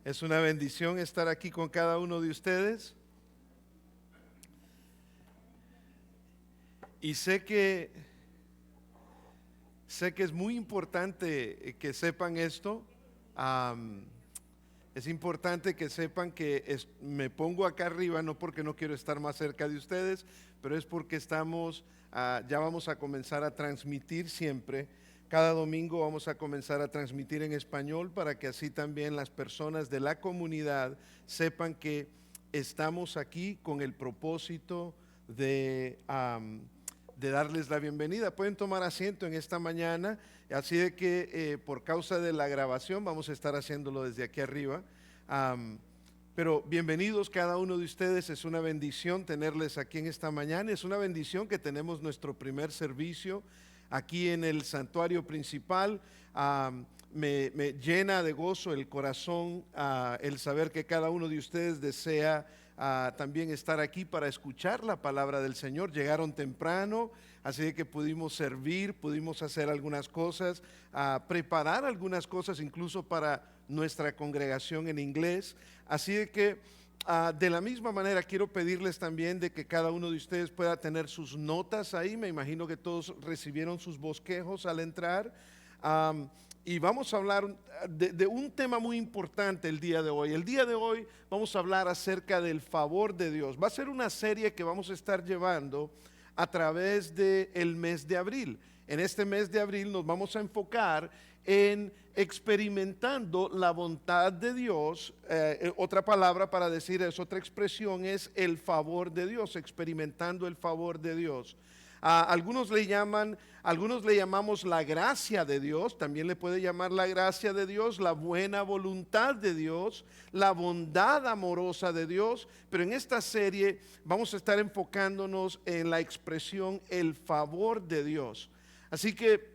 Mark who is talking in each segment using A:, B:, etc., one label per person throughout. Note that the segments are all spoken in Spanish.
A: Es una bendición estar aquí con cada uno de ustedes. Y sé que es muy importante que sepan esto. Es importante que sepan que me pongo acá arriba no porque no quiero estar más cerca de ustedes, pero es porque ya vamos a comenzar a transmitir siempre. Cada domingo vamos a comenzar a transmitir en español para que así también las personas de la comunidad sepan que estamos aquí con el propósito de darles la bienvenida. Pueden tomar asiento en esta mañana, así de que por causa de la grabación vamos a estar haciéndolo desde aquí arriba. Pero bienvenidos cada uno de ustedes, es una bendición tenerles aquí en esta mañana, es una bendición que tenemos nuestro primer servicio aquí en el santuario principal. Me llena de gozo el corazón el saber que cada uno de ustedes desea también estar aquí para escuchar la palabra del Señor. Llegaron temprano, así que pudimos servir, pudimos hacer algunas cosas, preparar algunas cosas incluso para nuestra congregación en inglés. Así de que de la misma manera quiero pedirles también de que cada uno de ustedes pueda tener sus notas ahí. Me imagino que todos recibieron sus bosquejos al entrar. Y vamos a hablar de un tema muy importante el día de hoy. El día de hoy vamos a hablar acerca del favor de Dios. Va a ser una serie que vamos a estar llevando a través del mes de abril. En este mes de abril nos vamos a enfocar en experimentando la bondad de Dios. Otra palabra para decir eso, otra expresión es el favor de Dios, experimentando el favor de Dios. Algunos le llamamos la gracia de Dios, también le puede llamar la gracia de Dios, la buena voluntad de Dios, la bondad amorosa de Dios, pero en esta serie vamos a estar enfocándonos en la expresión el favor de Dios. Así que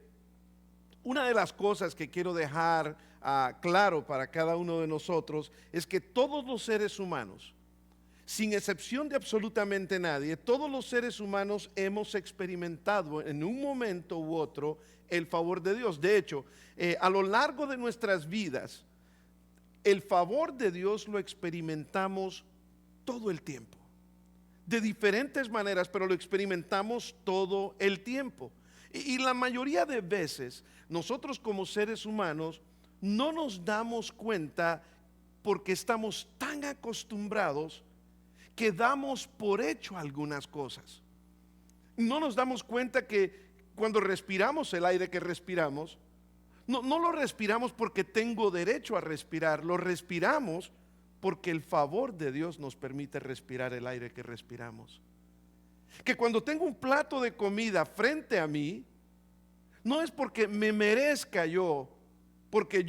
A: una de las cosas que quiero dejar claro para cada uno de nosotros es que todos los seres humanos, sin excepción de absolutamente nadie, todos los seres humanos hemos experimentado en un momento u otro el favor de Dios. De hecho, a lo largo de nuestras vidas, el favor de Dios lo experimentamos todo el tiempo, de diferentes maneras, pero lo experimentamos todo el tiempo. Y la mayoría de veces, nosotros como seres humanos no nos damos cuenta porque estamos tan acostumbrados que damos por hecho algunas cosas. No nos damos cuenta que cuando respiramos el aire que respiramos, no lo respiramos porque tengo derecho a respirar, lo respiramos porque el favor de Dios nos permite respirar el aire que respiramos. Que cuando tengo un plato de comida frente a mí, no es porque me merezca yo, porque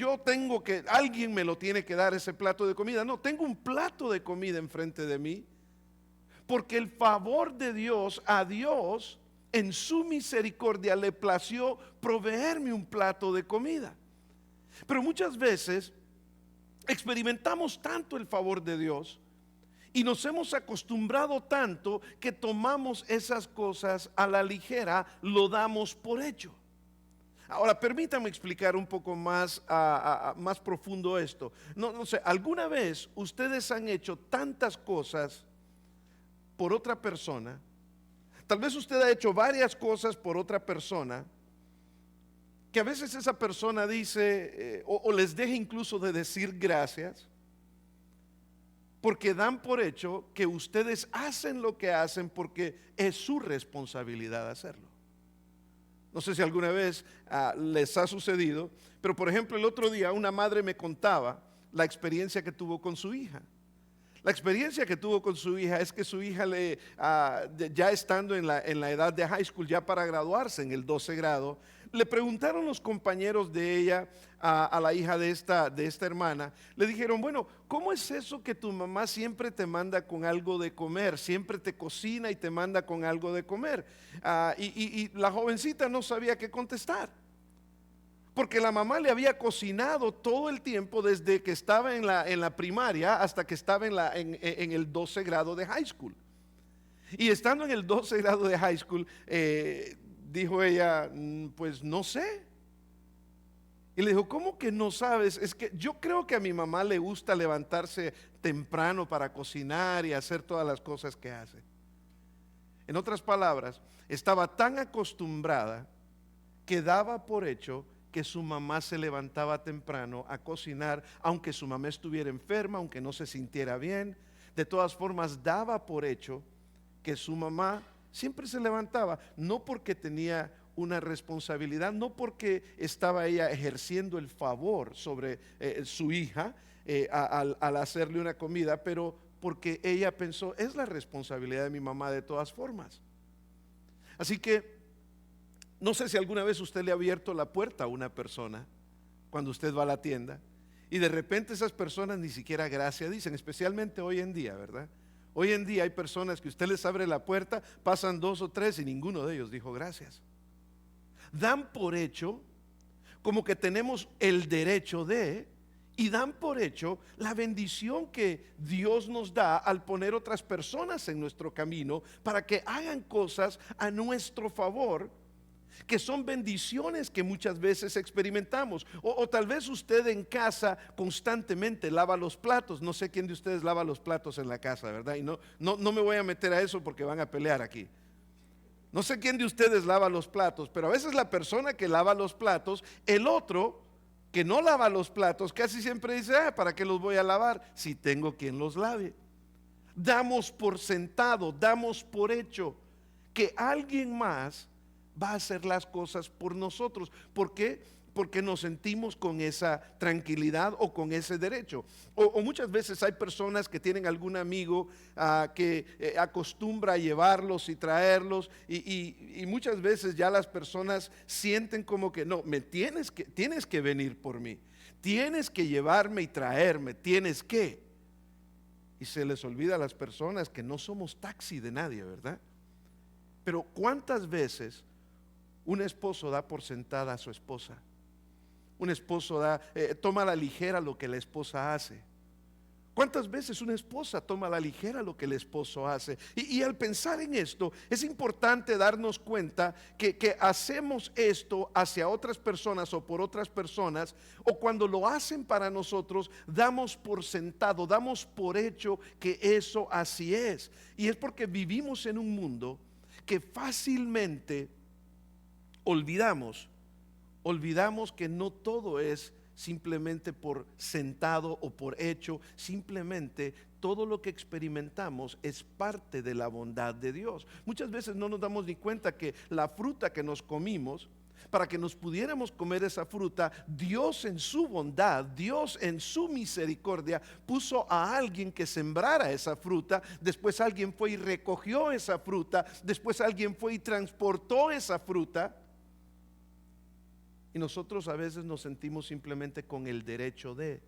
A: alguien me lo tiene que dar ese plato de comida. No, tengo un plato de comida enfrente de mí porque el favor de Dios, a Dios en su misericordia le plació proveerme un plato de comida. Pero muchas veces experimentamos tanto el favor de Dios y nos hemos acostumbrado tanto que tomamos esas cosas a la ligera, lo damos por hecho. Ahora, permítame explicar un poco más, más profundo esto. No sé, ¿alguna vez ustedes han hecho tantas cosas por otra persona? Tal vez usted ha hecho varias cosas por otra persona, que a veces esa persona dice, o les deja incluso de decir gracias, porque dan por hecho que ustedes hacen lo que hacen porque es su responsabilidad hacerlo. No sé si alguna vez les ha sucedido, pero por ejemplo el otro día una madre me contaba la experiencia que tuvo con su hija. La experiencia que tuvo con su hija es que su hija ya estando en la edad de high school, ya para graduarse en el 12 grado, le preguntaron los compañeros de ella a la hija de esta hermana, le dijeron, bueno, ¿cómo es eso que tu mamá siempre te manda con algo de comer? Siempre te cocina y te manda con algo de comer. Y la jovencita no sabía qué contestar, porque la mamá le había cocinado todo el tiempo desde que estaba en la primaria hasta que estaba en el 12 grado de high school. Y estando en el 12 grado de high school, dijo ella, pues no sé. Y le dijo, ¿cómo que no sabes? Es que yo creo que a mi mamá le gusta levantarse temprano para cocinar y hacer todas las cosas que hace. En otras palabras, estaba tan acostumbrada que daba por hecho que su mamá se levantaba temprano a cocinar, aunque su mamá estuviera enferma, aunque no se sintiera bien. De todas formas, daba por hecho que su mamá siempre se levantaba, no porque tenía una responsabilidad, no porque estaba ella ejerciendo el favor sobre su hija al hacerle una comida, pero porque ella pensó, es la responsabilidad de mi mamá de todas formas. Así que no sé si alguna vez usted le ha abierto la puerta a una persona cuando usted va a la tienda y de repente esas personas ni siquiera gracias dicen, especialmente hoy en día, ¿verdad? Hoy en día hay personas que usted les abre la puerta, pasan 2 o 3 y ninguno de ellos dijo gracias. Dan por hecho como que tenemos el derecho de, y dan por hecho la bendición que Dios nos da al poner otras personas en nuestro camino para que hagan cosas a nuestro favor, que son bendiciones que muchas veces experimentamos. O tal vez usted en casa constantemente lava los platos. No sé quién de ustedes lava los platos en la casa, ¿verdad? Y no me voy a meter a eso porque van a pelear aquí. No sé quién de ustedes lava los platos, pero a veces la persona que lava los platos, el otro que no lava los platos, casi siempre dice, ¿para qué los voy a lavar si tengo quien los lave? Damos por sentado, damos por hecho que alguien más va a hacer las cosas por nosotros. ¿Por qué? Porque nos sentimos con esa tranquilidad o con ese derecho. O muchas veces hay personas que tienen algún amigo que acostumbra a llevarlos y traerlos y muchas veces ya las personas sienten como que no, tienes que venir por mí, tienes que llevarme y traerme, tienes que. Y se les olvida a las personas que no somos taxi de nadie, ¿verdad? Pero ¿cuántas veces un esposo da por sentada a su esposa? Un esposo toma a la ligera lo que la esposa hace. ¿Cuántas veces una esposa toma a la ligera lo que el esposo hace? Y al pensar en esto, es importante darnos cuenta que hacemos esto hacia otras personas o por otras personas, o cuando lo hacen para nosotros, damos por sentado, damos por hecho que eso así es. Y es porque vivimos en un mundo que fácilmente olvidamos que no todo es simplemente por sentado o por hecho, simplemente todo lo que experimentamos es parte de la bondad de Dios. Muchas veces no nos damos ni cuenta que la fruta que nos comimos, para que nos pudiéramos comer esa fruta, Dios en su bondad, Dios en su misericordia puso a alguien que sembrara esa fruta, después alguien fue y recogió esa fruta, después alguien fue y transportó esa fruta. Y nosotros a veces nos sentimos simplemente con el derecho de,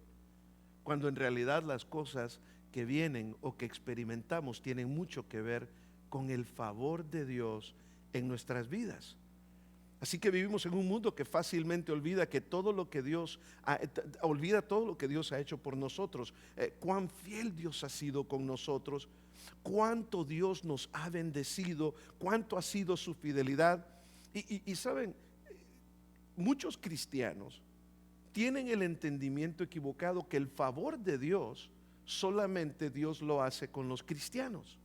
A: cuando en realidad las cosas que vienen o que experimentamos tienen mucho que ver con el favor de Dios en nuestras vidas. Así que vivimos en un mundo que fácilmente olvida que todo lo que Dios ha hecho por nosotros, cuán fiel Dios ha sido con nosotros, cuánto Dios nos ha bendecido, cuánto ha sido su fidelidad. Y saben, muchos cristianos tienen el entendimiento equivocado que el favor de Dios solamente Dios lo hace con los cristianos.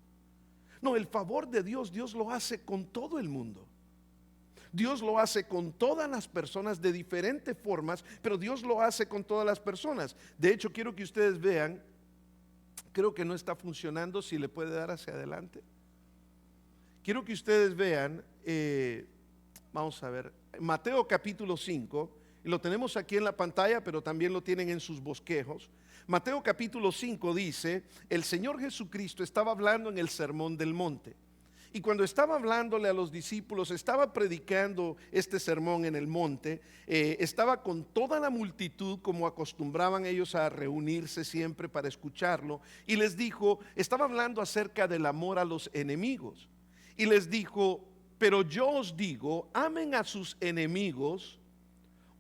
A: No, el favor de Dios lo hace con todo el mundo. Dios lo hace con todas las personas de diferentes formas, pero Dios lo hace con todas las personas. De hecho, quiero que ustedes vean, creo que no está funcionando, si le puede dar hacia adelante. Quiero que ustedes vean, vamos a ver, Mateo capítulo 5, y lo tenemos aquí en la pantalla, pero también lo tienen en sus bosquejos. Mateo capítulo 5 dice, el Señor Jesucristo estaba hablando en el Sermón del Monte. Y cuando estaba hablándole a los discípulos, estaba predicando este sermón en el monte, estaba con toda la multitud como acostumbraban ellos a reunirse siempre para escucharlo, y les dijo, estaba hablando acerca del amor a los enemigos, y les dijo, pero yo os digo, amen a sus enemigos,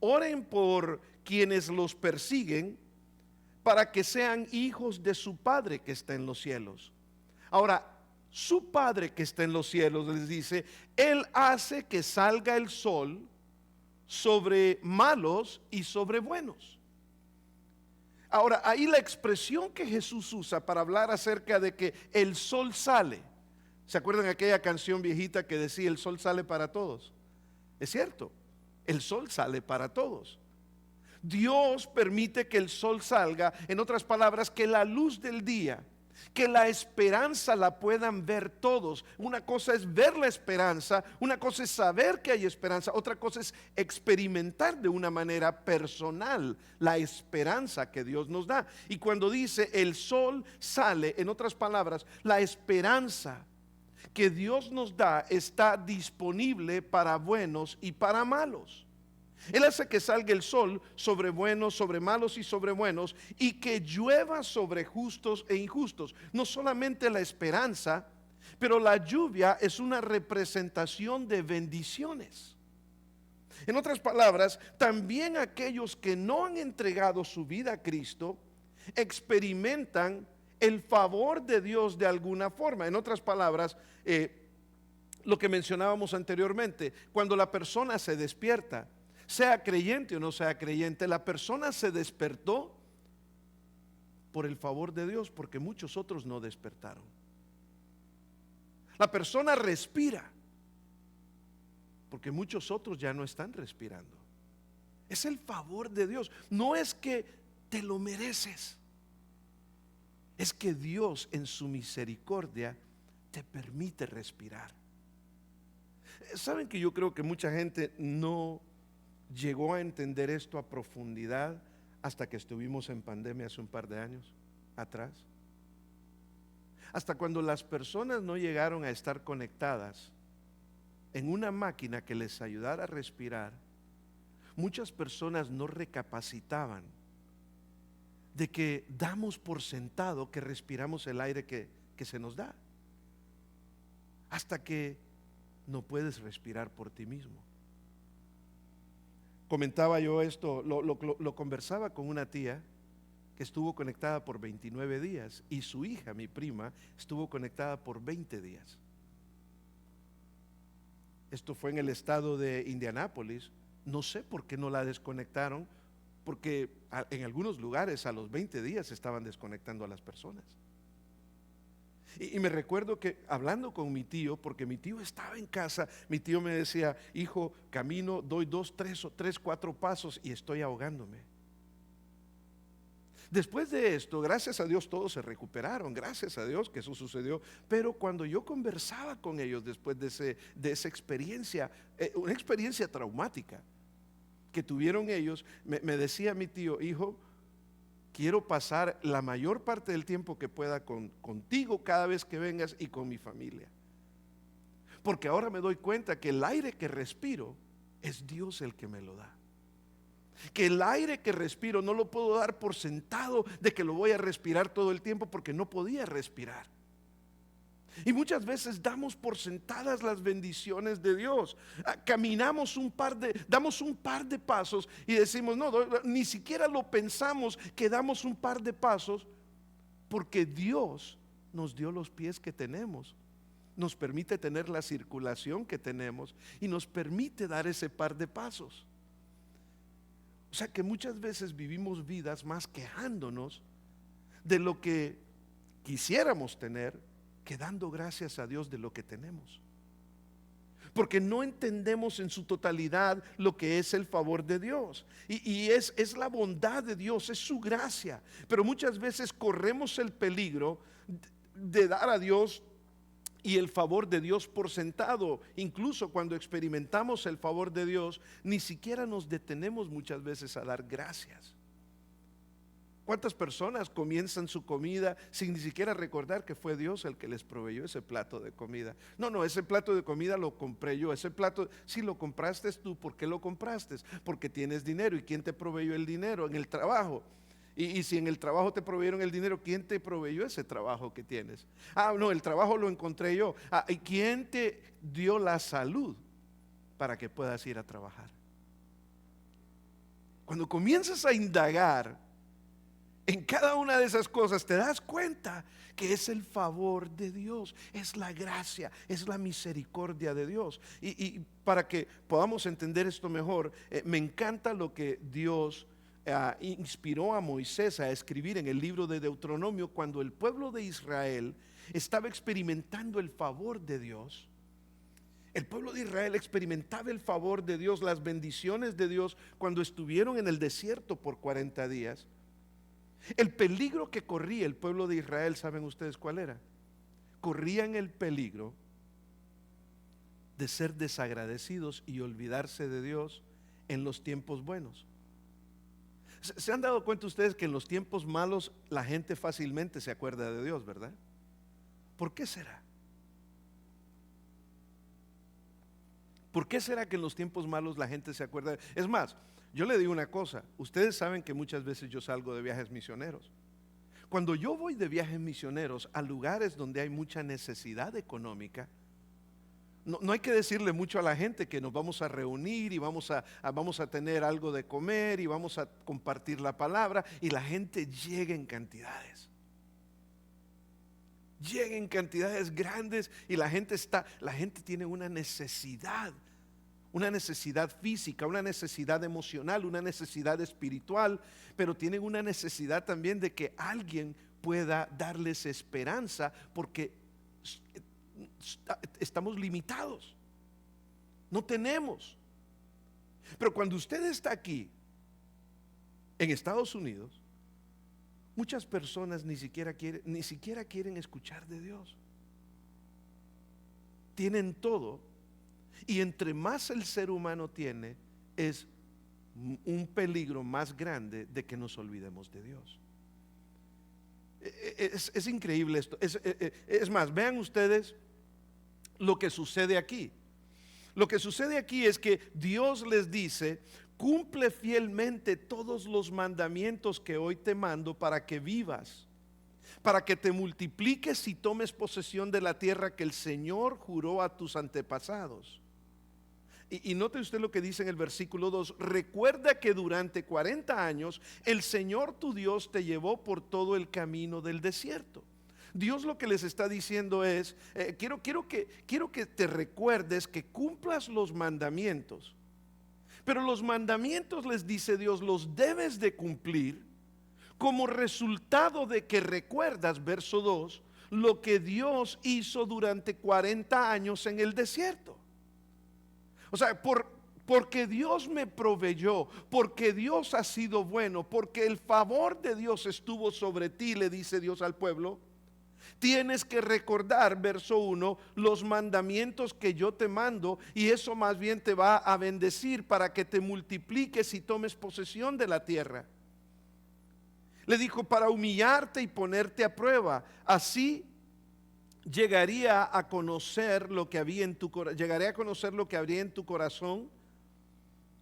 A: oren por quienes los persiguen, para que sean hijos de su Padre que está en los cielos. Ahora, su Padre que está en los cielos, les dice, Él hace que salga el sol sobre malos y sobre buenos. Ahora, ahí la expresión que Jesús usa para hablar acerca de que el sol sale. ¿Se acuerdan aquella canción viejita que decía el sol sale para todos? Es cierto, el sol sale para todos. Dios permite que el sol salga, en otras palabras, que la luz del día, que la esperanza la puedan ver todos. Una cosa es ver la esperanza, una cosa es saber que hay esperanza, otra cosa es experimentar de una manera personal la esperanza que Dios nos da. Y cuando dice el sol sale, en otras palabras, la esperanza que Dios nos da está disponible para buenos y para malos. Él hace que salga el sol sobre buenos, sobre malos y sobre buenos, y que llueva sobre justos e injustos. No solamente la esperanza, pero la lluvia es una representación de bendiciones. En otras palabras, también aquellos que no han entregado su vida a Cristo experimentan el favor de Dios de alguna forma. En otras palabras, lo que mencionábamos anteriormente, cuando la persona se despierta, sea creyente o no sea creyente, la persona se despertó por el favor de Dios, porque muchos otros no despertaron. La persona respira porque muchos otros ya no están respirando. Es el favor de Dios. No es que te lo mereces, es que Dios en su misericordia te permite respirar. ¿Saben que yo creo que mucha gente no llegó a entender esto a profundidad hasta que estuvimos en pandemia hace un par de años atrás? Hasta cuando las personas no llegaron a estar conectadas en una máquina que les ayudara a respirar, muchas personas no recapacitaban de que damos por sentado que respiramos el aire que se nos da, hasta que no puedes respirar por ti mismo. Comentaba yo esto, lo conversaba con una tía que estuvo conectada por 29 días y su hija, mi prima, estuvo conectada por 20 días. Esto fue en el estado de Indianápolis. No sé por qué no la desconectaron, porque en algunos lugares a los 20 días estaban desconectando a las personas. Y me recuerdo que hablando con mi tío, porque mi tío estaba en casa, mi tío me decía: hijo, camino, doy 2, 3, 4 pasos y estoy ahogándome. Después de esto, gracias a Dios, todos se recuperaron, gracias a Dios que eso sucedió. Pero cuando yo conversaba con ellos después de esa experiencia, una experiencia traumática que tuvieron ellos, me decía mi tío: hijo, quiero pasar la mayor parte del tiempo que pueda contigo cada vez que vengas y con mi familia. Porque ahora me doy cuenta que el aire que respiro es Dios el que me lo da. Que el aire que respiro no lo puedo dar por sentado de que lo voy a respirar todo el tiempo, porque no podía respirar. Y muchas veces damos por sentadas las bendiciones de Dios. Caminamos damos un par de pasos y decimos: no, ni siquiera lo pensamos que damos un par de pasos, porque Dios nos dio los pies que tenemos, nos permite tener la circulación que tenemos y nos permite dar ese par de pasos. O sea que muchas veces vivimos vidas más quejándonos de lo que quisiéramos tener que dando gracias a Dios de lo que tenemos. Porque no entendemos en su totalidad lo que es el favor de Dios. Y es la bondad de Dios, es su gracia. Pero muchas veces corremos el peligro de dar a Dios y el favor de Dios por sentado. Incluso cuando experimentamos el favor de Dios, ni siquiera nos detenemos muchas veces a dar gracias. ¿Cuántas personas comienzan su comida sin ni siquiera recordar que fue Dios el que les proveyó ese plato de comida? No, ese plato de comida lo compré yo. Ese plato, si lo compraste tú, ¿por qué lo compraste? Porque tienes dinero. ¿Y quién te proveyó el dinero? En el trabajo. Y si en el trabajo te proveyeron el dinero, ¿quién te proveyó ese trabajo que tienes? No, el trabajo lo encontré yo. ¿Y quién te dio la salud para que puedas ir a trabajar? Cuando comienzas a indagar En cada una de esas cosas te das cuenta que es el favor de Dios, es la gracia, es la misericordia de Dios. Y para que podamos entender esto mejor, me encanta lo que Dios inspiró a Moisés a escribir en el libro de Deuteronomio cuando el pueblo de Israel estaba experimentando el favor de Dios. El pueblo de Israel experimentaba el favor de Dios, las bendiciones de Dios cuando estuvieron en el desierto por 40 días. El peligro que corría el pueblo de Israel, ¿saben ustedes cuál era? Corrían el peligro de ser desagradecidos y olvidarse de Dios en los tiempos buenos. ¿Se han dado cuenta ustedes que en los tiempos malos la gente fácilmente se acuerda de Dios, verdad? ¿Por qué será? ¿Por qué será que en los tiempos malos la gente se acuerda? Es más, yo le digo una cosa, ustedes saben que muchas veces yo salgo de viajes misioneros. Cuando yo voy de viajes misioneros a lugares donde hay mucha necesidad económica, no hay que decirle mucho a la gente que nos vamos a reunir y vamos a tener algo de comer y vamos a compartir la palabra, y la gente llega en cantidades. Llega en cantidades grandes y la gente tiene una necesidad física, una necesidad emocional, una necesidad espiritual, pero tienen una necesidad también de que alguien pueda darles esperanza, porque estamos limitados, no tenemos. Pero cuando usted está aquí en Estados Unidos, muchas personas ni siquiera quieren escuchar de Dios. Tienen todo, y entre más el ser humano tiene, es un peligro más grande de que nos olvidemos de Dios. Es increíble esto. Es más, vean ustedes lo que sucede aquí. Lo que sucede aquí es que Dios les dice: cumple fielmente todos los mandamientos que hoy te mando para que vivas, para que te multipliques y tomes posesión de la tierra que el Señor juró a tus antepasados. Y note usted lo que dice en el versículo 2: recuerda que durante 40 años el Señor tu Dios te llevó por todo el camino del desierto. Dios lo que les está diciendo es, quiero que te recuerdes, que cumplas los mandamientos. Pero los mandamientos, les dice Dios, los debes de cumplir como resultado de que recuerdas, verso 2, lo que Dios hizo durante 40 años en el desierto. O sea, porque Dios me proveyó, porque Dios ha sido bueno, porque el favor de Dios estuvo sobre ti, le dice Dios al pueblo, tienes que recordar, verso 1, los mandamientos que yo te mando, y eso más bien te va a bendecir para que te multipliques y tomes posesión de la tierra. Le dijo: para humillarte y ponerte a prueba, así llegaría a conocer lo que había en tu corazón, llegaré a conocer lo que habría en tu corazón,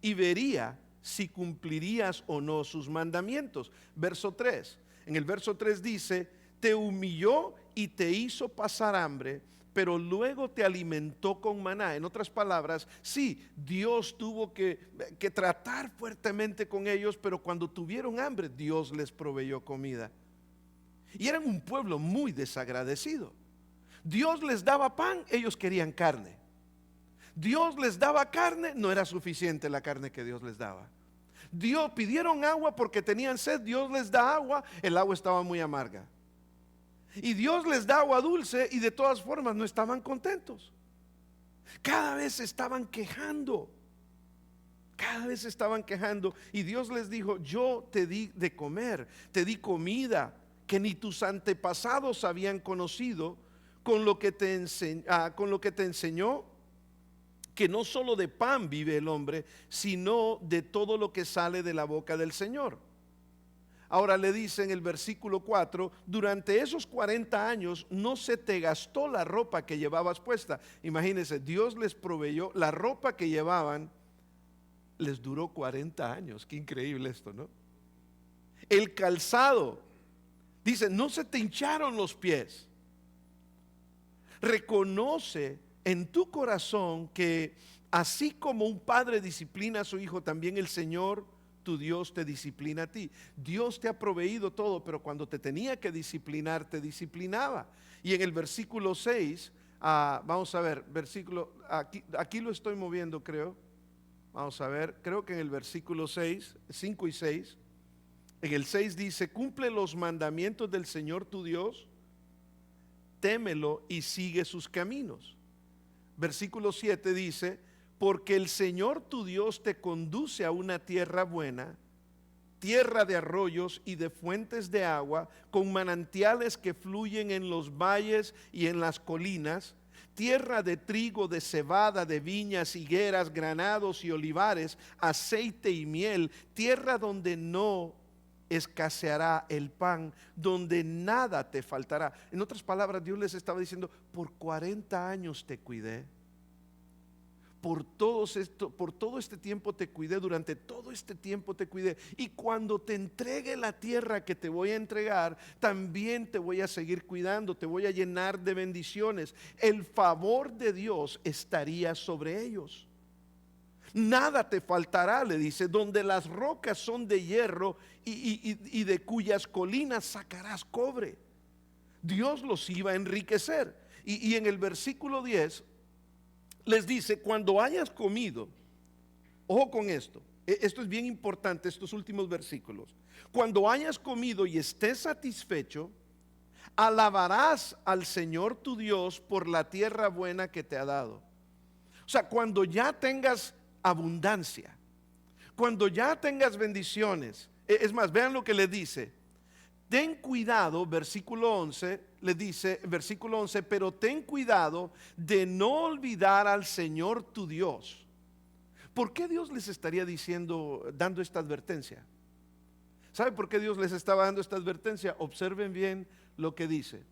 A: y vería si cumplirías o no sus mandamientos. Verso 3. En el verso 3 dice: te humilló y te hizo pasar hambre, pero luego te alimentó con maná. En otras palabras, sí, Dios tuvo que tratar fuertemente con ellos, pero cuando tuvieron hambre, Dios les proveyó comida. Y eran un pueblo muy desagradecido. Dios les daba pan, ellos querían carne. Dios les daba carne, no era suficiente la carne que Dios les daba. Dios, pidieron agua porque tenían sed, Dios les da agua, el agua estaba muy amarga. Y Dios les da agua dulce y de todas formas no estaban contentos. Cada vez se estaban quejando. Cada vez se estaban quejando. Y Dios les dijo: yo te di de comer, te di comida que ni tus antepasados habían conocido, con lo que te enseñó que no solo de pan vive el hombre, sino de todo lo que sale de la boca del Señor. Ahora le dice en el versículo 4: durante esos 40 años no se te gastó la ropa que llevabas puesta. Imagínense, Dios les proveyó la ropa que llevaban, les duró 40 años. Qué increíble esto, ¿no? El calzado, dice, no se te hincharon los pies. Reconoce en tu corazón que así como un padre disciplina a su hijo, también el Señor tu Dios te disciplina a ti. Dios te ha proveído todo, pero cuando te tenía que disciplinar, te disciplinaba. Y en el versículo 6, vamos a ver, aquí lo estoy moviendo, creo. Vamos a ver, creo que en el versículo 6, 5 y 6, en el 6 dice: cumple los mandamientos del Señor tu Dios, témelo y sigue sus caminos. Versículo 7 dice: porque el Señor tu Dios te conduce a una tierra buena, tierra de arroyos y de fuentes de agua, con manantiales que fluyen en los valles y en las colinas, tierra de trigo, de cebada, de viñas, higueras, granados y olivares, aceite y miel, tierra donde no escaseará el pan, donde nada te faltará. En otras palabras, Dios les estaba diciendo: por 40 años te cuidé. Por todo este tiempo te cuidé, durante todo este tiempo te cuidé. Y cuando te entregue la tierra que te voy a entregar, también te voy a seguir cuidando, te voy a llenar de bendiciones. El favor de Dios estaría sobre ellos. Nada te faltará, le dice, donde las rocas son de hierro y de cuyas colinas sacarás cobre. Dios los iba a enriquecer. Y en el versículo 10 les dice: cuando hayas comido, ojo con esto, esto es bien importante, estos últimos versículos. Cuando hayas comido y estés satisfecho, alabarás al Señor tu Dios por la tierra buena que te ha dado. O sea, cuando ya tengas abundancia, cuando ya tengas bendiciones, es más, vean lo que le dice: ten cuidado, versículo 11, le dice, versículo 11, pero ten cuidado de no olvidar al Señor tu Dios. ¿Por qué Dios les estaría dando esta advertencia? ¿Sabe por qué Dios les estaba dando esta advertencia? Observen bien lo que dice: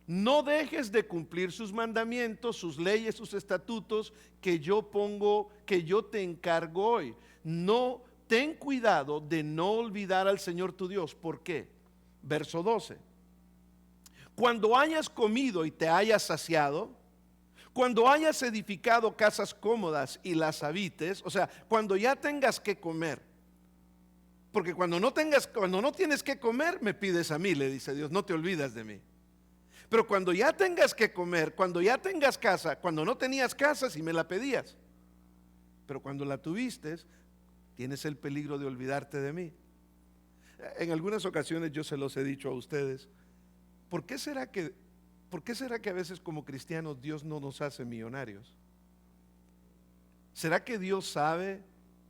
A: no dejes de cumplir sus mandamientos, sus leyes, sus estatutos que yo te encargo hoy. No, ten cuidado de no olvidar al Señor tu Dios. ¿Por qué? Verso 12: cuando hayas comido y te hayas saciado, cuando hayas edificado casas cómodas y las habites, o sea, cuando ya tengas que comer, porque cuando no tienes que comer, me pides a mí, le dice Dios, no te olvidas de mí. Pero cuando ya tengas que comer, cuando ya tengas casa, cuando no tenías casa, si me la pedías, pero cuando la tuviste, tienes el peligro de olvidarte de mí. En algunas ocasiones yo se los he dicho a ustedes: ¿por qué será que a veces como cristianos Dios no nos hace millonarios? ¿Será que Dios sabe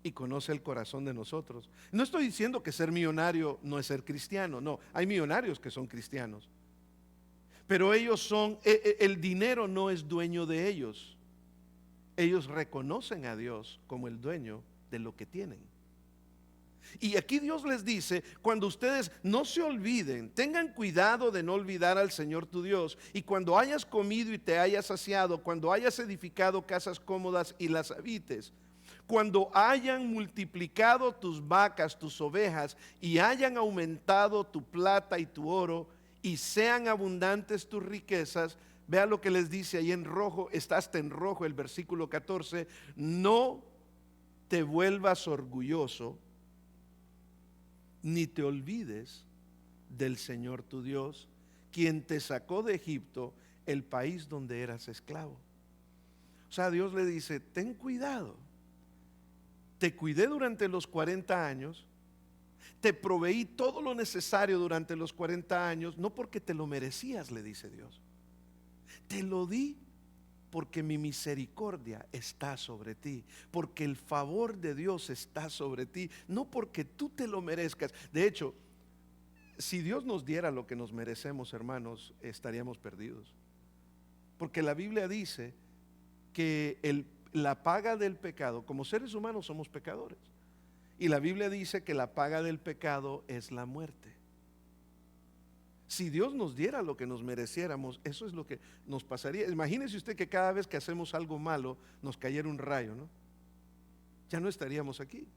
A: y conoce el corazón de nosotros? No estoy diciendo que ser millonario no es ser cristiano, no, hay millonarios que son cristianos, pero el dinero no es dueño de ellos. Ellos reconocen a Dios como el dueño de lo que tienen. Y aquí Dios les dice: cuando ustedes no se olviden, tengan cuidado de no olvidar al Señor tu Dios. Y cuando hayas comido y te hayas saciado, cuando hayas edificado casas cómodas y las habites, cuando hayan multiplicado tus vacas, tus ovejas, y hayan aumentado tu plata y tu oro, y sean abundantes tus riquezas. Vea lo que les dice ahí en rojo, está hasta en rojo el versículo 14: no te vuelvas orgulloso, ni te olvides del Señor tu Dios, quien te sacó de Egipto, el país donde eras esclavo. O sea, Dios le dice: ten cuidado, te cuidé durante los 40 años, te proveí todo lo necesario durante los 40 años, no porque te lo merecías, le dice Dios, te lo di porque mi misericordia está sobre ti, porque el favor de Dios está sobre ti, no porque tú te lo merezcas. De hecho, si Dios nos diera lo que nos merecemos, hermanos, estaríamos perdidos. Porque la Biblia dice que la paga del pecado, como seres humanos somos pecadores, y la Biblia dice que la paga del pecado es la muerte. Si Dios nos diera lo que nos mereciéramos, eso es lo que nos pasaría. Imagínese usted que cada vez que hacemos algo malo nos cayera un rayo, ¿no? Ya no estaríamos aquí.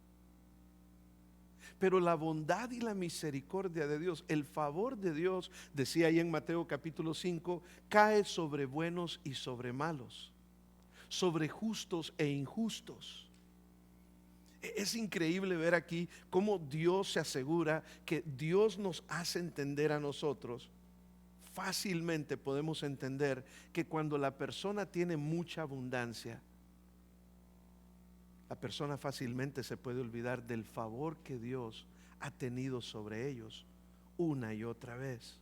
A: Pero la bondad y la misericordia de Dios, el favor de Dios, decía ahí en Mateo capítulo 5, cae sobre buenos y sobre malos, sobre justos e injustos. Es increíble ver aquí cómo Dios se asegura que Dios nos hace entender a nosotros. Fácilmente podemos entender que cuando la persona tiene mucha abundancia, la persona fácilmente se puede olvidar del favor que Dios ha tenido sobre ellos una y otra vez.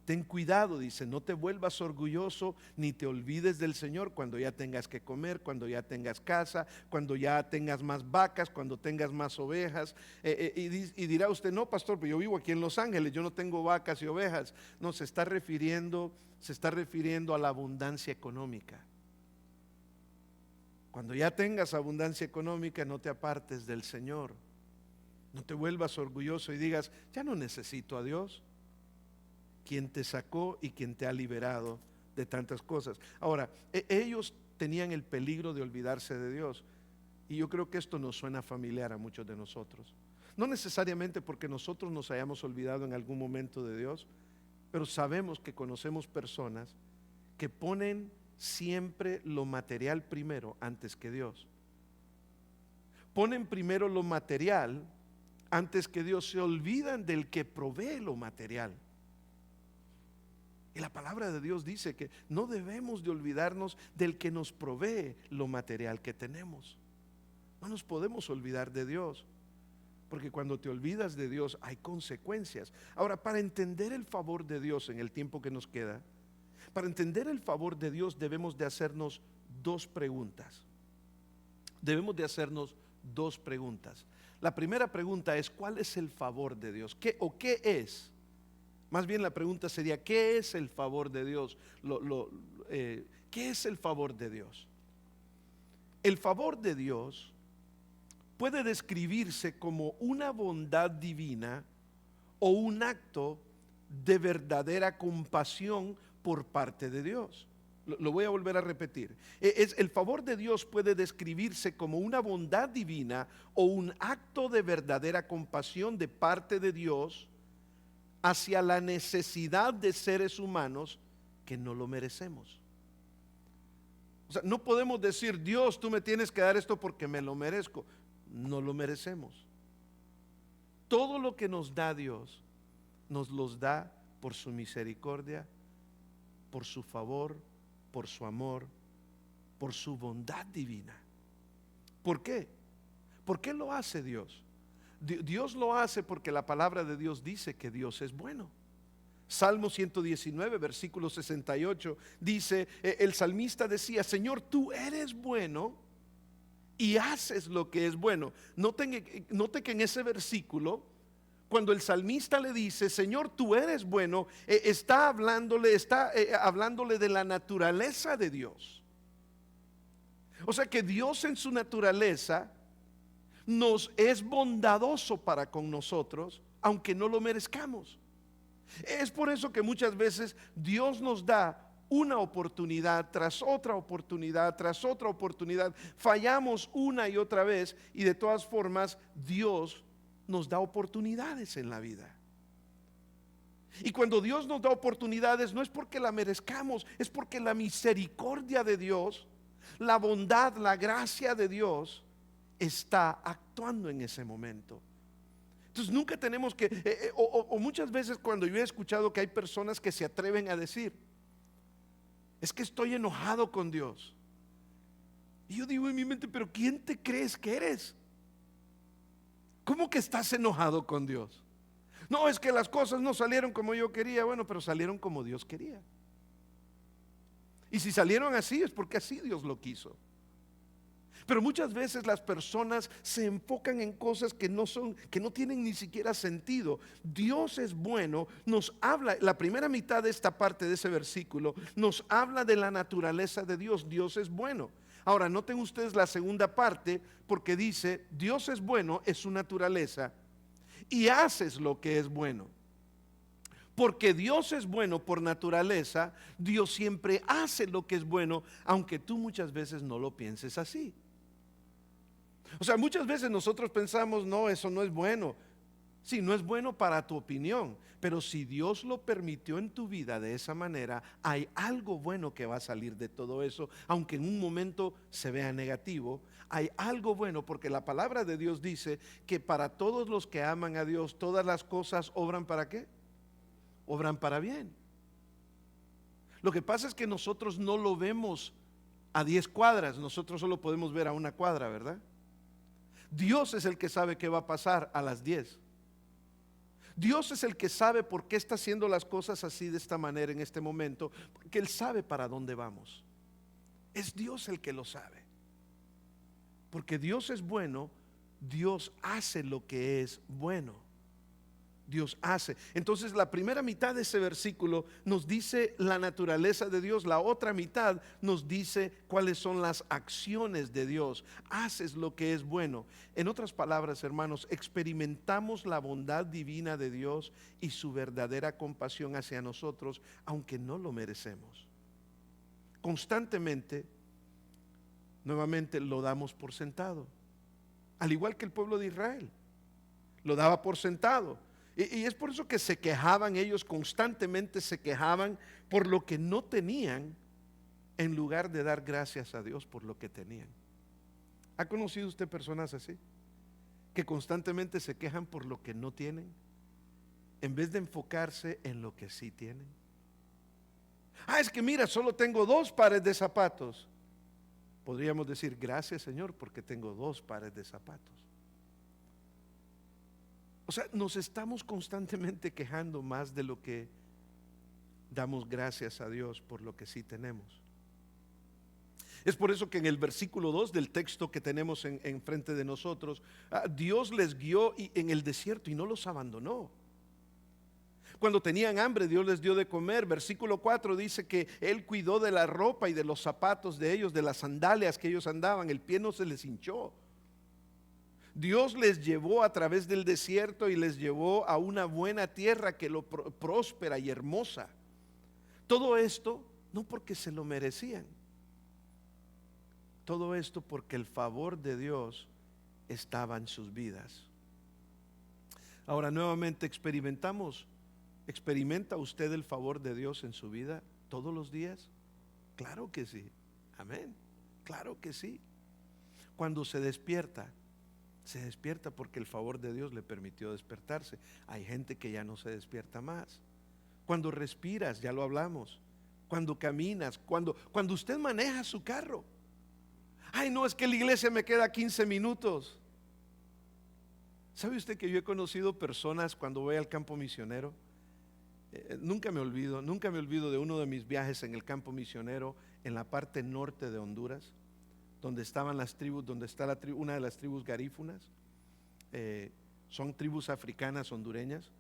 A: Ten cuidado, dice, no te vuelvas orgulloso ni te olvides del Señor cuando ya tengas que comer, cuando ya tengas casa, cuando ya tengas más vacas, cuando tengas más ovejas. Y dirá usted, no, pastor, pero yo vivo aquí en Los Ángeles, yo no tengo vacas y ovejas. No, se está refiriendo a la abundancia económica. Cuando ya tengas abundancia económica, no te apartes del Señor. No te vuelvas orgulloso y digas, ya no necesito a Dios, quien te sacó y quien te ha liberado de tantas cosas. Ahora, ellos tenían el peligro de olvidarse de Dios. Y yo creo que esto nos suena familiar a muchos de nosotros. No necesariamente porque nosotros nos hayamos olvidado en algún momento de Dios, pero sabemos que conocemos personas que ponen siempre lo material primero antes que Dios. Ponen primero lo material antes que Dios, se olvidan del que provee lo material. Y la palabra de Dios dice que no debemos de olvidarnos del que nos provee lo material que tenemos. No nos podemos olvidar de Dios, porque cuando te olvidas de Dios hay consecuencias. Ahora, para entender el favor de Dios en el tiempo que nos queda, para entender el favor de Dios debemos de hacernos dos preguntas. Debemos de hacernos dos preguntas. La primera pregunta es, ¿cuál es el favor de Dios? ¿Qué es? Más bien la pregunta sería, ¿qué es el favor de Dios? ¿Qué es el favor de Dios? El favor de Dios puede describirse como una bondad divina o un acto de verdadera compasión por parte de Dios. Lo voy a volver a repetir. El favor de Dios puede describirse como una bondad divina o un acto de verdadera compasión de parte de Dios hacia la necesidad de seres humanos que no lo merecemos. O sea, no podemos decir, Dios, tú me tienes que dar esto porque me lo merezco. No lo merecemos. Todo lo que nos da Dios, nos los da por su misericordia, por su favor, por su amor, por su bondad divina. ¿Por qué? ¿Por qué lo hace Dios? Dios lo hace porque la palabra de Dios dice que Dios es bueno. Salmo 119, versículo 68 dice, el salmista decía, Señor, tú eres bueno y haces lo que es bueno. Note que en ese versículo, cuando el salmista le dice, Señor, tú eres bueno, está hablándole de la naturaleza de Dios. O sea que Dios en su naturaleza nos es bondadoso para con nosotros, aunque no lo merezcamos. Es por eso que muchas veces Dios nos da una oportunidad tras otra oportunidad, tras otra oportunidad. Fallamos una y otra vez y de todas formas Dios nos da oportunidades en la vida. Y cuando Dios nos da oportunidades no es porque la merezcamos, es porque la misericordia de Dios, la bondad, la gracia de Dios está actuando en ese momento. Entonces nunca tenemos que, o muchas veces cuando yo he escuchado que hay personas que se atreven a decir, es que estoy enojado con Dios. Y yo digo en mi mente, pero ¿quién te crees que eres? ¿Cómo que estás enojado con Dios? No, es que las cosas no salieron como yo quería. Bueno, pero salieron como Dios quería. Y si salieron así es porque así Dios lo quiso. Pero muchas veces las personas se enfocan en cosas que no tienen ni siquiera sentido. Dios es bueno, nos habla, la primera mitad de esta parte de ese versículo nos habla de la naturaleza de Dios. Dios es bueno. Ahora, noten ustedes la segunda parte, porque dice, Dios es bueno, es su naturaleza, y haces lo que es bueno. Porque Dios es bueno por naturaleza, Dios siempre hace lo que es bueno, aunque tú muchas veces no lo pienses así. O sea, muchas veces nosotros pensamos, no, eso no es bueno. Sí, no es bueno para tu opinión, pero si Dios lo permitió en tu vida de esa manera, hay algo bueno que va a salir de todo eso, aunque en un momento se vea negativo. Hay algo bueno porque la palabra de Dios dice que para todos los que aman a Dios, todas las cosas obran ¿para qué? Obran para bien. Lo que pasa es que nosotros no lo vemos a 10 cuadras, nosotros solo podemos ver a una cuadra, ¿verdad? Dios es el que sabe qué va a pasar a las 10. Dios es el que sabe por qué está haciendo las cosas así de esta manera en este momento, porque Él sabe para dónde vamos. Es Dios el que lo sabe. Porque Dios es bueno, Dios hace lo que es bueno. Dios hace. Entonces la primera mitad de ese versículo nos dice la naturaleza de Dios, la otra mitad nos dice cuáles son las acciones de Dios. Haces lo que es bueno. En otras palabras, hermanos, experimentamos la bondad divina de Dios y su verdadera compasión hacia nosotros, aunque no lo merecemos. Constantemente, nuevamente lo damos por sentado, al igual que el pueblo de Israel lo daba por sentado. Y es por eso que se quejaban ellos, constantemente se quejaban por lo que no tenían, en lugar de dar gracias a Dios por lo que tenían. ¿Ha conocido usted personas así? Que constantemente se quejan por lo que no tienen, en vez de enfocarse en lo que sí tienen. Es que mira, solo tengo 2 pares de zapatos. Podríamos decir, gracias Señor, porque tengo 2 pares de zapatos. O sea, nos estamos constantemente quejando más de lo que damos gracias a Dios por lo que sí tenemos. Es por eso que en el versículo 2 del texto que tenemos en frente de nosotros, Dios les guió en el desierto y no los abandonó. Cuando tenían hambre, Dios les dio de comer. Versículo 4 dice que Él cuidó de la ropa y de los zapatos de ellos, de las sandalias que ellos andaban. El pie no se les hinchó. Dios les llevó a través del desierto y les llevó a una buena tierra que lo próspera y hermosa. Todo esto no porque se lo merecían. Todo esto porque el favor de Dios estaba en sus vidas. Ahora nuevamente ¿experimenta usted el favor de Dios en su vida todos los días? Claro que sí. Amén. Claro que sí. Cuando se despierta porque el favor de Dios le permitió despertarse. Hay gente que ya no se despierta más. Cuando respiras, ya lo hablamos. Cuando caminas, cuando usted maneja su carro. No, es que la iglesia me queda 15 minutos. ¿Sabe usted que yo he conocido personas cuando voy al campo misionero? Nunca me olvido de uno de mis viajes en el campo misionero en la parte norte de Honduras, donde estaban las tribus, donde está una de las tribus garífunas. Son tribus africanas hondureñas.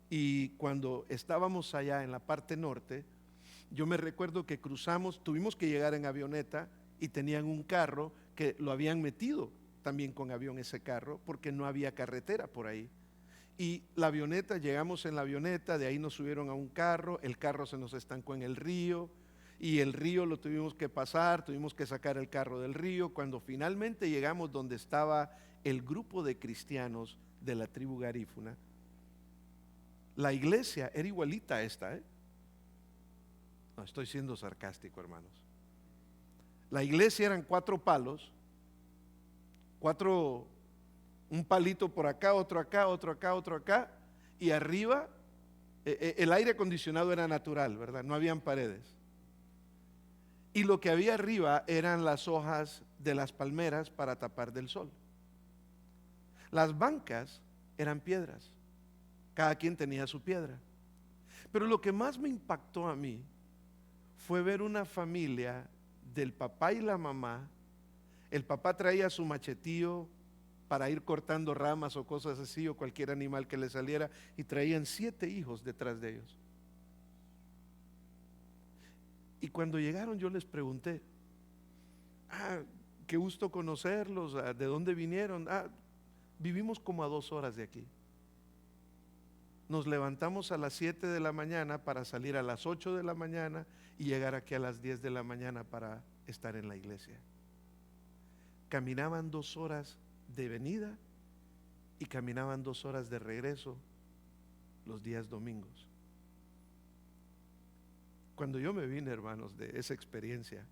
A: Y cuando estábamos allá en la parte norte, yo me recuerdo que tuvimos que llegar en avioneta y tenían un carro que lo habían metido también con avión ese carro porque no había carretera por ahí. Y la avioneta, llegamos en la avioneta, de ahí nos subieron a un carro, el carro se nos estancó en el río y el río lo tuvimos que pasar, tuvimos que sacar el carro del río. Cuando finalmente llegamos donde estaba el grupo de cristianos de la tribu garífuna, la iglesia era igualita a esta, No, estoy siendo sarcástico, hermanos. La iglesia eran 4 palos, un palito por acá, otro acá, otro acá, otro acá, y arriba el aire acondicionado era natural, ¿verdad? No habían paredes. Y lo que había arriba eran las hojas de las palmeras para tapar del sol. Las bancas eran piedras, cada quien tenía su piedra. Pero lo que más me impactó a mí fue ver una familia del papá y la mamá. El papá traía su machetío para ir cortando ramas o cosas así, o cualquier animal que le saliera, y traían 7 hijos detrás de ellos. Y cuando llegaron yo les pregunté, qué gusto conocerlos, ¿de dónde vinieron? Vivimos como a 2 horas de aquí. Nos levantamos a las 7 de la mañana para salir a las 8 de la mañana y llegar aquí a las 10 de la mañana para estar en la iglesia. Caminaban 2 horas de venida y caminaban 2 horas de regreso los días domingos. Cuando yo me vine, hermanos, de esa experiencia,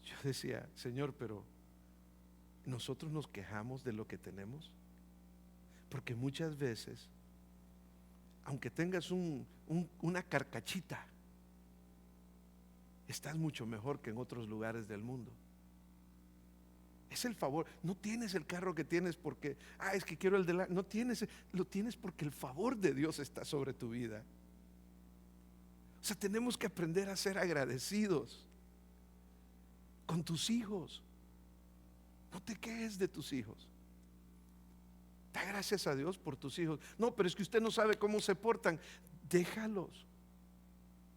A: yo decía, Señor, pero nosotros nos quejamos de lo que tenemos, porque muchas veces, aunque tengas una carcachita, estás mucho mejor que en otros lugares del mundo. Es el favor. No tienes el carro que tienes porque, es que quiero el de la. No tienes, lo tienes porque el favor de Dios está sobre tu vida. O sea, tenemos que aprender a ser agradecidos con tus hijos. No te quejes de tus hijos. Da gracias a Dios por tus hijos. No, pero es que usted no sabe cómo se portan. Déjalos.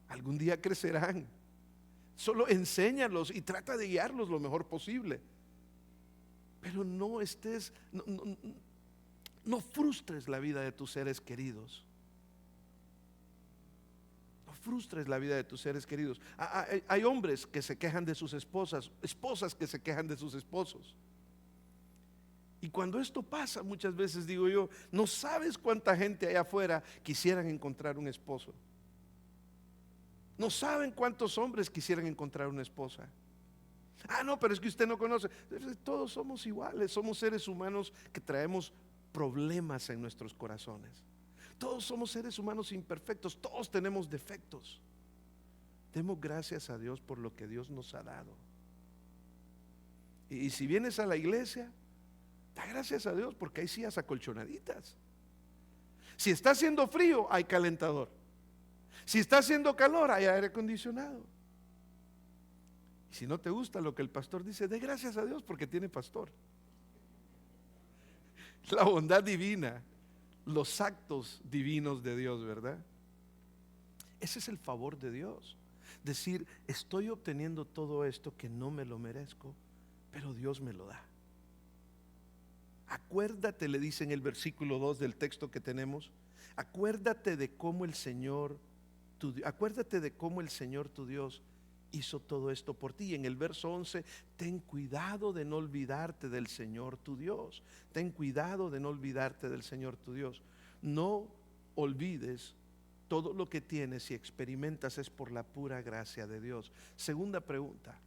A: Algún día crecerán. Solo enséñalos y trata de guiarlos lo mejor posible. Pero no frustres la vida de tus seres queridos. No frustres la vida de tus seres queridos. Hay hombres que se quejan de sus esposas, esposas que se quejan de sus esposos. Y cuando esto pasa, muchas veces digo yo, no sabes cuánta gente allá afuera quisieran encontrar un esposo. No saben cuántos hombres quisieran encontrar una esposa. No, pero es que usted no conoce. Todos somos iguales, somos seres humanos que traemos problemas en nuestros corazones. Todos somos seres humanos imperfectos, todos tenemos defectos. Demos gracias a Dios por lo que Dios nos ha dado. Y si vienes a la iglesia, da gracias a Dios porque hay sillas acolchonaditas. Si está haciendo frío, hay calentador. Si está haciendo calor, hay aire acondicionado. Y si no te gusta lo que el pastor dice, dé gracias a Dios porque tiene pastor. La bondad divina, los actos divinos de Dios, ¿verdad? Ese es el favor de Dios. Decir, estoy obteniendo todo esto que no me lo merezco, pero Dios me lo da. Acuérdate, le dice en el versículo 2 del texto que tenemos, acuérdate de cómo el Señor tu Dios hizo todo esto por ti. Y en el verso 11, ten cuidado de no olvidarte del Señor tu Dios. Ten cuidado de no olvidarte del Señor tu Dios. No olvides todo lo que tienes y experimentas es por la pura gracia de Dios. Segunda pregunta.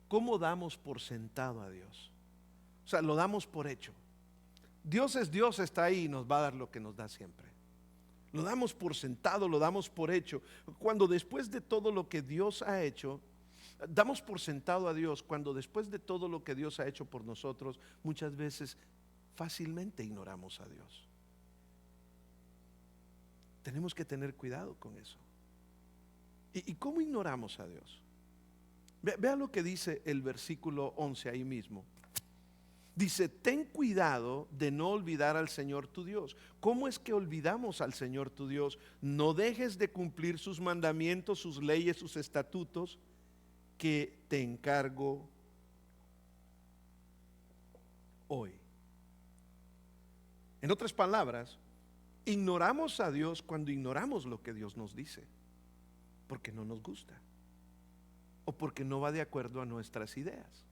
A: ¿Cómo damos por sentado a Dios? O sea, lo damos por hecho. Dios es Dios, está ahí y nos va a dar lo que nos da siempre. Lo damos por sentado, lo damos por hecho. Cuando después de todo lo que Dios ha hecho, damos por sentado a Dios, cuando después de todo lo que Dios ha hecho por nosotros, muchas veces fácilmente ignoramos a Dios. Tenemos que tener cuidado con eso. ¿Y cómo ignoramos a Dios? Vea lo que dice el versículo 11 ahí mismo. Dice, ten cuidado de no olvidar al Señor tu Dios. ¿Cómo es que olvidamos al Señor tu Dios? No dejes de cumplir sus mandamientos, sus leyes, sus estatutos que te encargo hoy. En otras palabras, ignoramos a Dios cuando ignoramos lo que Dios nos dice, porque no nos gusta o porque no va de acuerdo a nuestras ideas.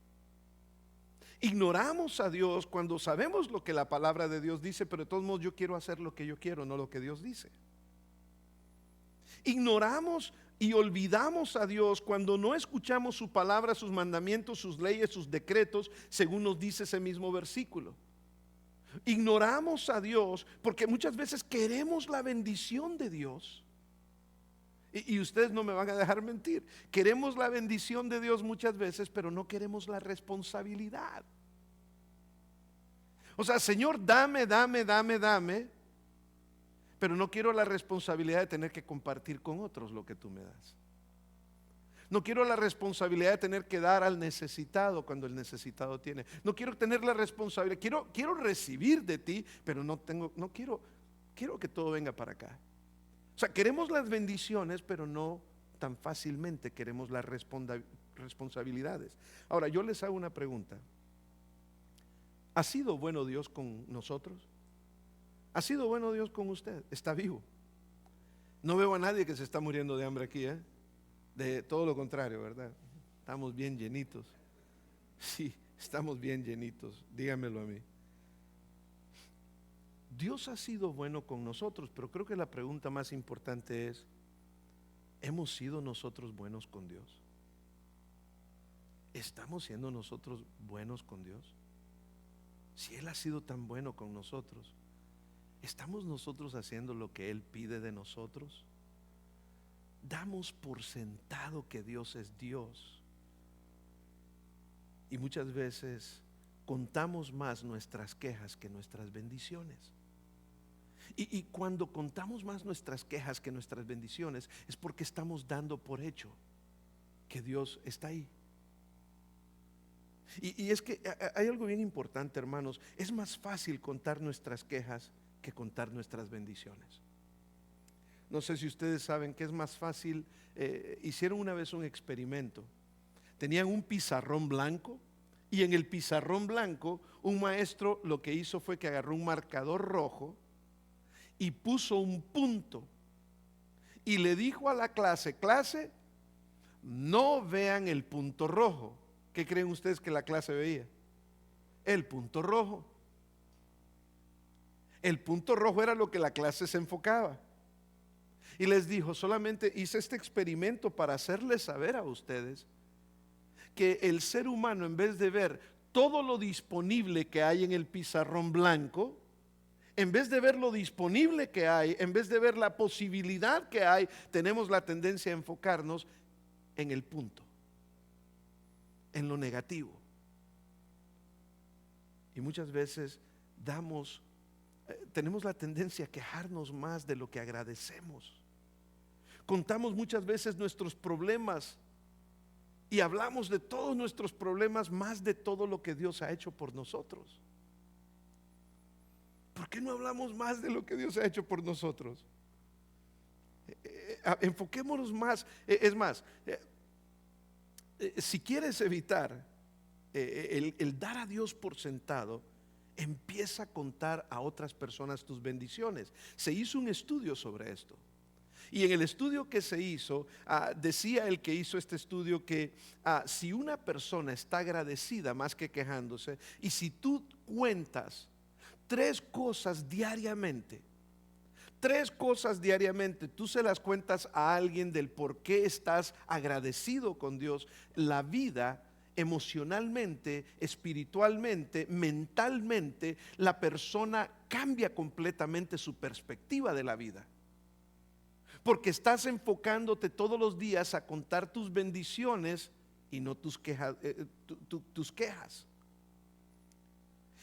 A: Ignoramos a Dios cuando sabemos lo que la palabra de Dios dice, pero de todos modos yo quiero hacer lo que yo quiero, no lo que Dios dice. Ignoramos y olvidamos a Dios cuando no escuchamos su palabra, sus mandamientos, sus leyes, sus decretos, según nos dice ese mismo versículo. Ignoramos a Dios porque muchas veces queremos la bendición de Dios. Y ustedes no me van a dejar mentir. Queremos la bendición de Dios muchas veces, pero no queremos la responsabilidad. O sea, Señor, dame, pero no quiero la responsabilidad de tener que compartir con otros lo que tú me das. No quiero la responsabilidad de tener que dar al necesitado cuando el necesitado tiene. No quiero tener la responsabilidad. Quiero recibir de ti, pero quiero que todo venga para acá. O sea, queremos las bendiciones, pero no tan fácilmente queremos las responsabilidades. Ahora, yo les hago una pregunta. ¿Ha sido bueno Dios con nosotros? ¿Ha sido bueno Dios con usted? ¿Está vivo? No veo a nadie que se está muriendo de hambre aquí, De todo lo contrario, ¿verdad? Estamos bien llenitos. Sí, Estamos bien llenitos, dígamelo a mí. Dios ha sido bueno con nosotros, pero creo que la pregunta más importante es, ¿hemos sido nosotros buenos con Dios? ¿Estamos siendo nosotros buenos con Dios? Si Él ha sido tan bueno con nosotros, ¿estamos nosotros haciendo lo que Él pide de nosotros? Damos por sentado que Dios es Dios. Y muchas veces contamos más nuestras quejas que nuestras bendiciones. Y cuando contamos más nuestras quejas que nuestras bendiciones, es porque estamos dando por hecho que Dios está ahí. Y es que hay algo bien importante, hermanos. Es más fácil contar nuestras quejas que contar nuestras bendiciones. No sé si ustedes saben que es más fácil. Hicieron una vez un experimento. Tenían un pizarrón blanco, y en el pizarrón blanco un maestro lo que hizo fue que agarró un marcador rojo y puso un punto y le dijo a la clase: no vean el punto rojo. ¿Qué creen ustedes que la clase veía? El punto rojo. El punto rojo era lo que la clase se enfocaba. Y les dijo: solamente hice este experimento para hacerles saber a ustedes que el ser humano, en vez de ver todo lo disponible que hay en el pizarrón blanco, en vez de ver lo disponible que hay, en vez de ver la posibilidad que hay, tenemos la tendencia a enfocarnos en el punto, en lo negativo. Y muchas veces tenemos la tendencia a quejarnos más de lo que agradecemos. Contamos muchas veces nuestros problemas y hablamos de todos nuestros problemas más de todo lo que Dios ha hecho por nosotros. ¿Por qué no hablamos más de lo que Dios ha hecho por nosotros? Enfoquémonos más. Es más, si quieres evitar el dar a Dios por sentado, empieza a contar a otras personas tus bendiciones. Se hizo un estudio sobre esto. Y en el estudio que se hizo, decía el que hizo este estudio que si una persona está agradecida más que quejándose, y si tú cuentas tres cosas diariamente, tú se las cuentas a alguien del por qué estás agradecido con Dios, la vida emocionalmente, espiritualmente, mentalmente, la persona cambia completamente su perspectiva de la vida. Porque estás enfocándote todos los días a contar tus bendiciones y no tus quejas.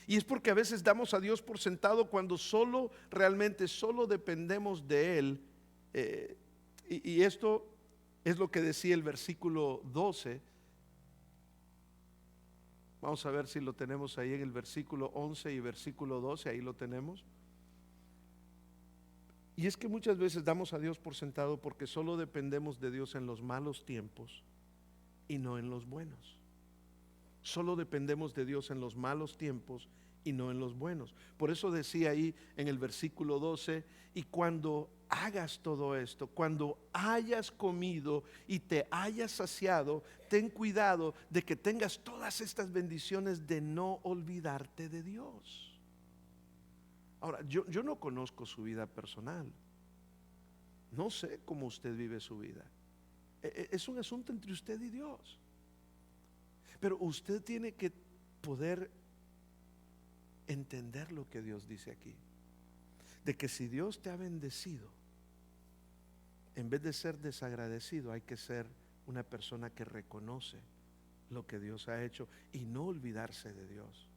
A: Y es porque a veces damos a Dios por sentado cuando realmente solo dependemos de Él. Y esto es lo que decía el versículo 12. Vamos a ver si lo tenemos ahí en el versículo 11 y versículo 12, ahí lo tenemos. Y es que muchas veces damos a Dios por sentado porque solo dependemos de Dios en los malos tiempos y no en los buenos. Solo dependemos de Dios en los malos tiempos y no en los buenos. Por eso decía ahí en el versículo 12: y cuando hagas todo esto, cuando hayas comido y te hayas saciado, ten cuidado de que tengas todas estas bendiciones, de no olvidarte de Dios. Ahora, yo no conozco su vida personal. No sé cómo usted vive su vida. Es un asunto entre usted y Dios. Pero usted tiene que poder entender lo que Dios dice aquí. De que si Dios te ha bendecido, en vez de ser desagradecido, hay que ser una persona que reconoce lo que Dios ha hecho y no olvidarse de Dios.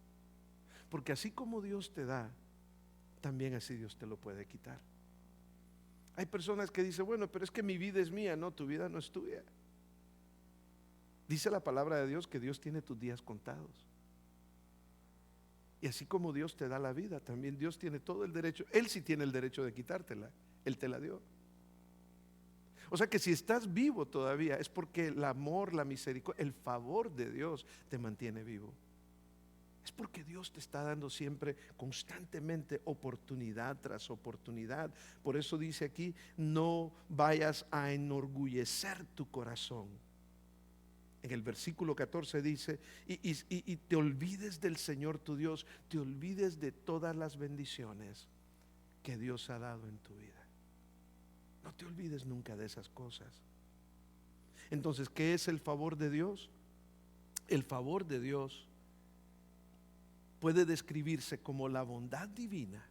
A: Porque así como Dios te da, también así Dios te lo puede quitar. Hay personas que dicen: bueno, pero es que mi vida es mía. No, tu vida no es tuya. Dice la palabra de Dios que Dios tiene tus días contados. Y así como Dios te da la vida, también Dios tiene todo el derecho. Él sí tiene el derecho de quitártela. Él te la dio. O sea que si estás vivo todavía es porque el amor, la misericordia, el favor de Dios te mantiene vivo. Es porque Dios te está dando siempre, constantemente, oportunidad tras oportunidad. Por eso dice aquí: no vayas a enorgullecer tu corazón. En el versículo 14 dice, y te olvides del Señor tu Dios, te olvides de todas las bendiciones que Dios ha dado en tu vida. No te olvides nunca de esas cosas. Entonces, ¿qué es el favor de Dios? El favor de Dios puede describirse como la bondad divina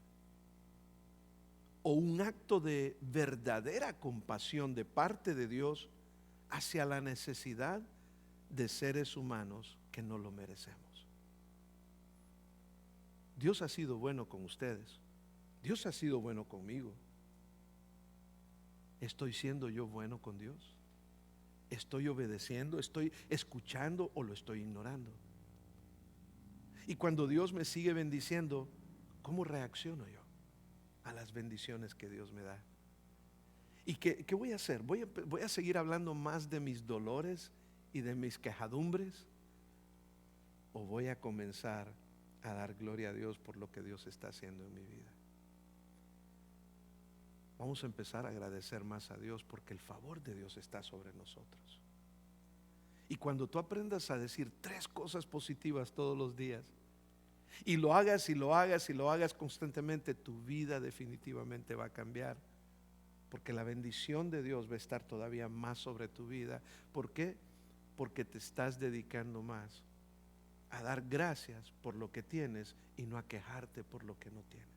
A: o un acto de verdadera compasión de parte de Dios hacia la necesidad de seres humanos que no lo merecemos. Dios ha sido bueno con ustedes. Dios ha sido bueno conmigo. ¿Estoy siendo yo bueno con Dios? ¿Estoy obedeciendo? ¿Estoy escuchando o lo estoy ignorando? Y cuando Dios me sigue bendiciendo, ¿cómo reacciono yo a las bendiciones que Dios me da? ¿Y qué voy a hacer? ¿Voy a seguir hablando más de mis dolores y de mis quejadumbres? ¿O voy a comenzar a dar gloria a Dios por lo que Dios está haciendo en mi vida? Vamos a empezar a agradecer más a Dios porque el favor de Dios está sobre nosotros. Y cuando tú aprendas a decir 3 cosas positivas todos los días, y lo hagas y lo hagas y lo hagas constantemente, tu vida definitivamente va a cambiar. Porque la bendición de Dios va a estar todavía más sobre tu vida. ¿Por qué? Porque te estás dedicando más a dar gracias por lo que tienes y no a quejarte por lo que no tienes.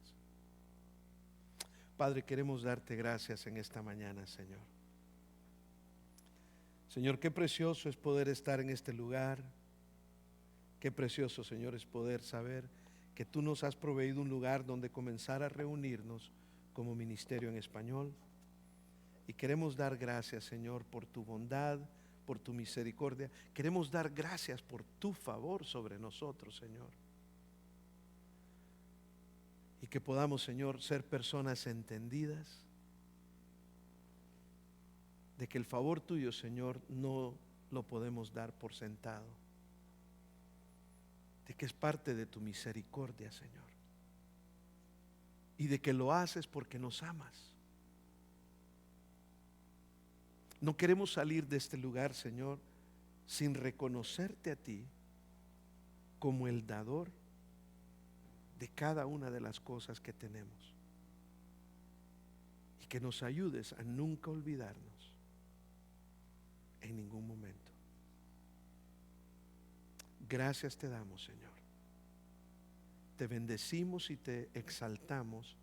A: Padre, queremos darte gracias en esta mañana, Señor. Señor, qué precioso es poder estar en este lugar. Qué precioso, Señor, es poder saber que tú nos has proveído un lugar donde comenzar a reunirnos como ministerio en español. Y queremos dar gracias, Señor, por tu bondad, por tu misericordia. Queremos dar gracias por tu favor sobre nosotros, Señor. Y que podamos, Señor, ser personas entendidas de que el favor tuyo, Señor, no lo podemos dar por sentado, de que es parte de tu misericordia, Señor, y de que lo haces porque nos amas. No queremos salir de este lugar, Señor, sin reconocerte a ti como el dador de cada una de las cosas que tenemos, y que nos ayudes a nunca olvidarnos en ningún momento. Gracias te damos, Señor. Te bendecimos y te exaltamos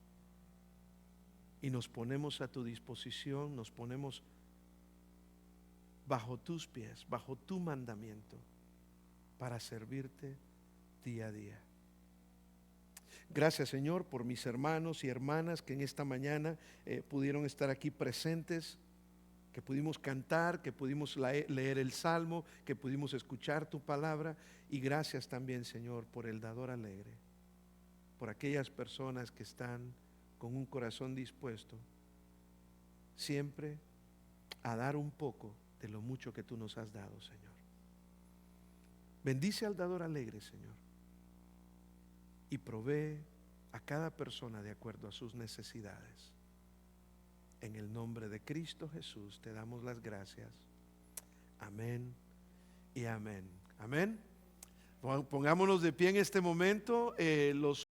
A: y nos ponemos a tu disposición, nos ponemos bajo tus pies, bajo tu mandamiento, para servirte día a día. Gracias, Señor, por mis hermanos y hermanas que en esta mañana pudieron estar aquí presentes, que pudimos cantar, que pudimos leer el Salmo, que pudimos escuchar tu palabra. Y gracias también, Señor, por el dador alegre, por aquellas personas que están con un corazón dispuesto siempre a dar un poco de lo mucho que tú nos has dado, Señor. Bendice al dador alegre, Señor, y provee a cada persona de acuerdo a sus necesidades. En el nombre de Cristo Jesús te damos las gracias. Amén y amén. Amén. Pongámonos de pie en este momento. Los